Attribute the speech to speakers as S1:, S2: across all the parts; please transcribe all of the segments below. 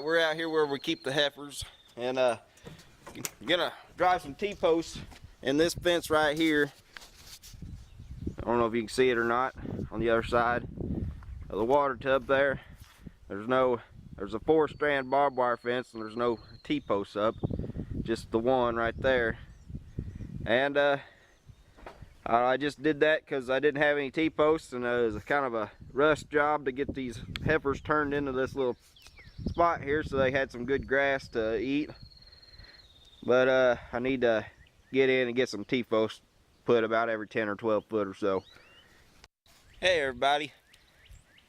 S1: Alright, we're out here where we keep the heifers, and gonna drive some T-posts in this fence right here. I don't know if you can see it or not on the other side of the water tub there. There's a 4-strand barbed wire fence and there's no T-posts up, just the one right there. And I just did that because I didn't have any T-posts, and it was kind of a rush job to get these heifers turned into this little spot here so they had some good grass to eat. But I need to get in and get some T-posts put about every 10 or 12 foot or so. Hey everybody,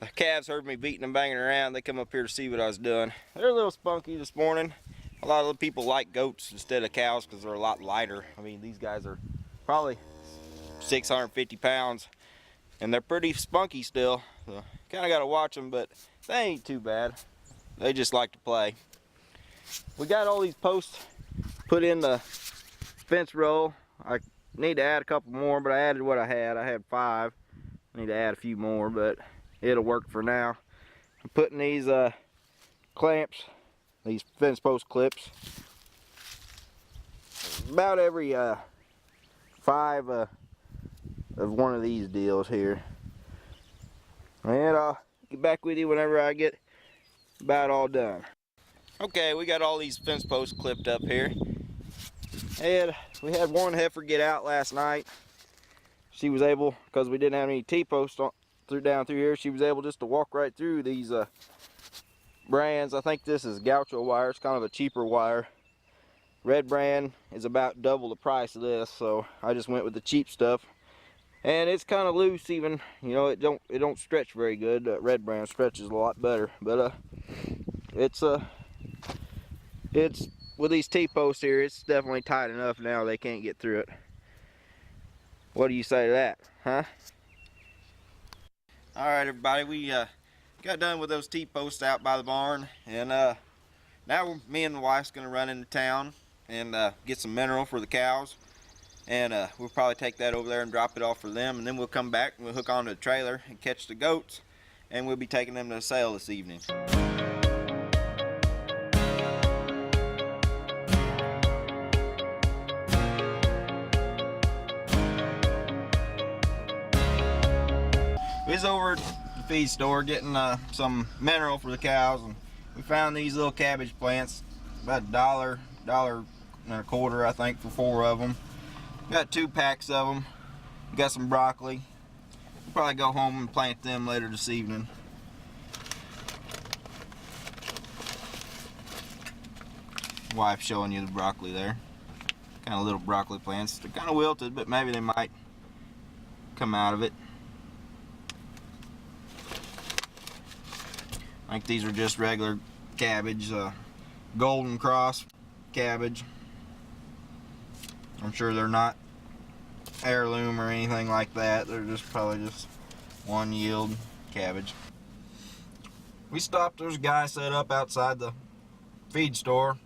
S1: the calves heard me beating and banging around. They come up here to see what I was doing. They're a little spunky this morning. A lot of the people like goats instead of cows because they're a lot lighter. I mean, these guys are probably 650 pounds and they're pretty spunky still, so kind of got to watch them, but they ain't too bad. They just like to play. We got all these posts put in the fence row. I need to add a couple more, but I added what I had. I had 5. I need to add a few more, but it'll work for now. I'm putting these clamps, these fence post clips, about every 5 of one of these deals here. And I'll get back with you whenever I get about all done. Okay, we got all these fence posts clipped up here. And we had one heifer get out last night. She was able, because we didn't have any T-posts down through here, she was able just to walk right through these brands. I think this is gaucho wire. It's kind of a cheaper wire. Red brand is about double the price of this, so I just went with the cheap stuff. And it's kind of loose even, you know, it don't stretch very good. Red brand stretches a lot better, but it's with these T-posts here, it's definitely tight enough now they can't get through it. What do you say to that, huh? Alright everybody, we got done with those T-posts out by the barn, and now me and the wife's gonna run into town and get some mineral for the cows, and we'll probably take that over there and drop it off for them, and then we'll come back and we'll hook onto the trailer and catch the goats, and we'll be taking them to the sale this evening. We was over at the feed store getting some mineral for the cows, and we found these little cabbage plants, about $1, $1.25 I think for 4 of them. Got 2 packs of them. Got some broccoli. We'll probably go home and plant them later this evening. Wife showing you the broccoli there. Kind of little broccoli plants. They're kind of wilted, but maybe they might come out of it. I think these are just regular cabbage, golden cross cabbage. I'm sure they're not heirloom or anything like that. They're just probably just one yield cabbage. We stopped, there's a guy set up outside the feed store.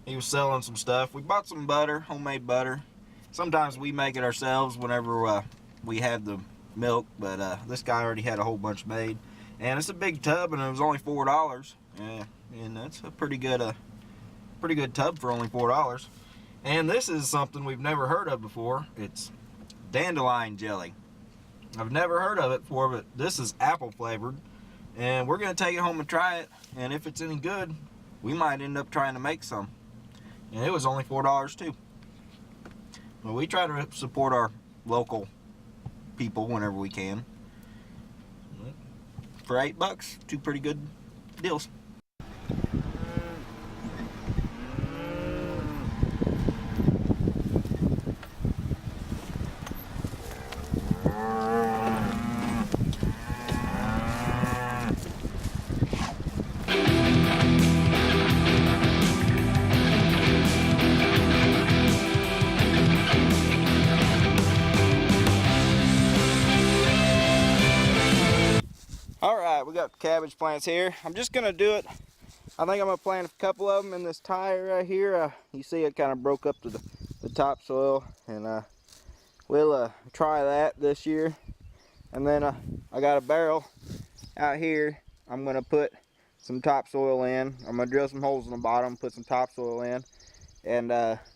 S1: He was selling some stuff. We bought some butter, homemade butter. Sometimes we make it ourselves whenever we have the milk, but this guy already had a whole bunch made. And it's a big tub, and it was only $4. Yeah, and that's a pretty good tub for only $4. And this is something we've never heard of before. It's dandelion jelly. I've never heard of it before, but this is apple flavored, and we're gonna take it home and try it. And if it's any good, we might end up trying to make some. And it was only $4 too. Well, we try to support our local people whenever we can. For $8, 2 pretty good deals. Alright, we got cabbage plants here. I'm just going to do it. I think I'm going to plant a couple of them in this tire right here. You see it kind of broke up to the topsoil, and we'll try that this year. And then I got a barrel out here. I'm going to put some topsoil in. I'm gonna drill some holes in the bottom, put some topsoil in, and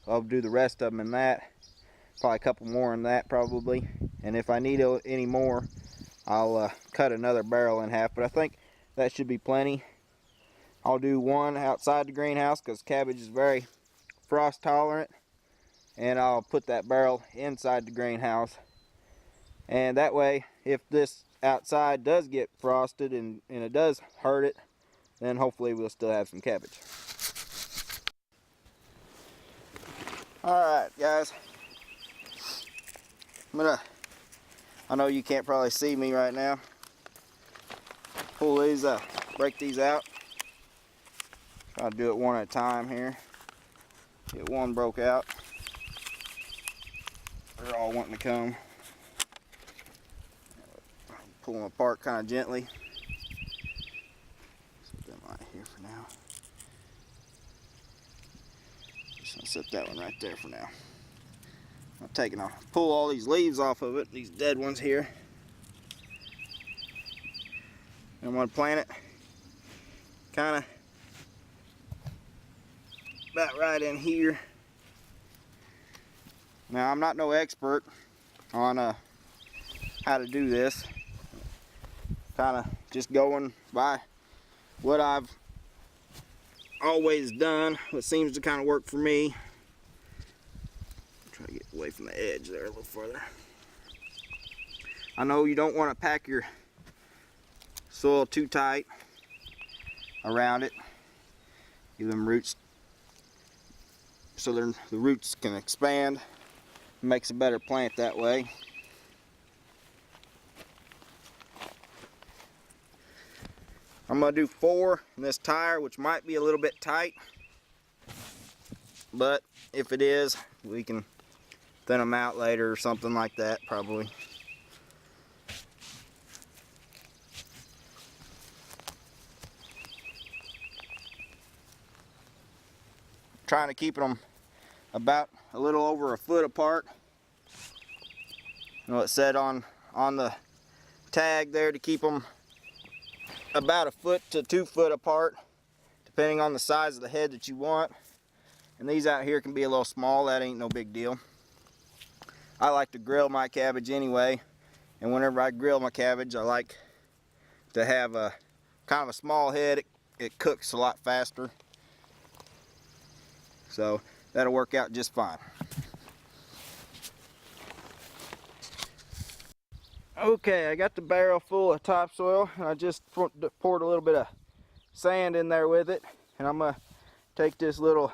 S1: I'll do the rest of them in that. Probably a couple more in that probably. And if I need any more, I'll cut another barrel in half. But I think that should be plenty. I'll do one outside the greenhouse because cabbage is very frost tolerant, and I'll put that barrel inside the greenhouse. And that way, if this outside does get frosted and it does hurt it, then hopefully we'll still have some cabbage. Alright guys, I know you can't probably see me right now. Pull these up, break these out. Try to do it one at a time here. Get one broke out. They're all wanting to come. Pull them apart kind of gently. Set them right here for now. Just gonna set that one right there for now. I'll pull all these leaves off of it, these dead ones here. And I'm gonna plant it kind of about right in here. Now I'm not no expert on how to do this. Kind of just going by what I've always done, what seems to kind of work for me. Try to get away from the edge there a little further. I know you don't want to pack your soil too tight around it. Give them roots so the roots can expand. It makes a better plant that way. I'm going to do 4 in this tire, which might be a little bit tight, but if it is, we can thin them out later or something like that probably. Trying to keep them about a little over a foot apart. You know, it said on the tag there to keep them about a foot to 2 foot apart, depending on the size of the head that you want. And these out here can be a little small. That ain't no big deal. I like to grill my cabbage anyway, and whenever I grill my cabbage, I like to have a kind of a small head. It cooks a lot faster, so that'll work out just fine. Okay, I got the barrel full of topsoil, and I just poured a little bit of sand in there with it. And I'm gonna take this little,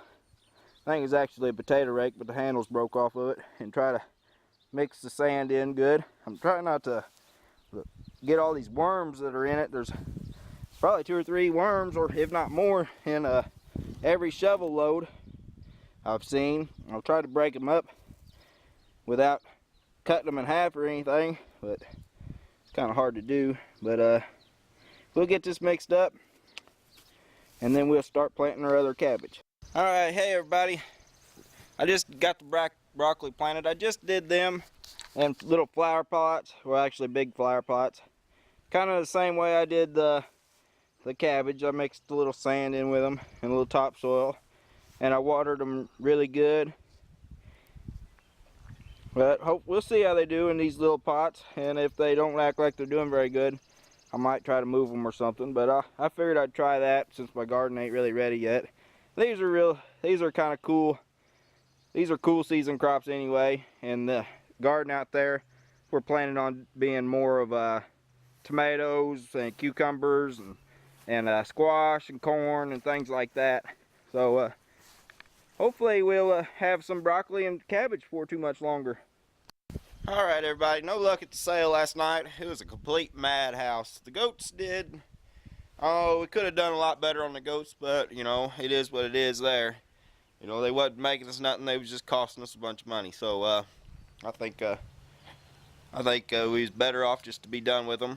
S1: I think it's actually a potato rake, but the handles broke off of it, and try to mix the sand in good. I'm trying not to get all these worms that are in it. There's probably 2 or 3 worms, or if not more, in every shovel load I've seen. I'll try to break them up without cutting them in half or anything, but it's kind of hard to do. But we'll get this mixed up, and then we'll start planting our other cabbage. All right, hey everybody, I just got the broccoli planted. I just did them in little flower pots, well actually big flower pots, kind of the same way I did the cabbage. I mixed a little sand in with them and a little topsoil, and I watered them really good. But we'll see how they do in these little pots, and if they don't act like they're doing very good, I might try to move them or something. But I figured I'd try that since my garden ain't really ready yet. These are kind of cool. These are cool season crops anyway, and the garden out there, we're planning on being more of tomatoes and cucumbers and squash and corn and things like that. So hopefully we'll have some broccoli and cabbage for too much longer. Alright everybody, no luck at the sale last night. It was a complete madhouse. The goats did, oh, we could have done a lot better on the goats, but you know, it is what it is there. You know, they wasn't making us nothing, they was just costing us a bunch of money. So I think we was better off just to be done with them.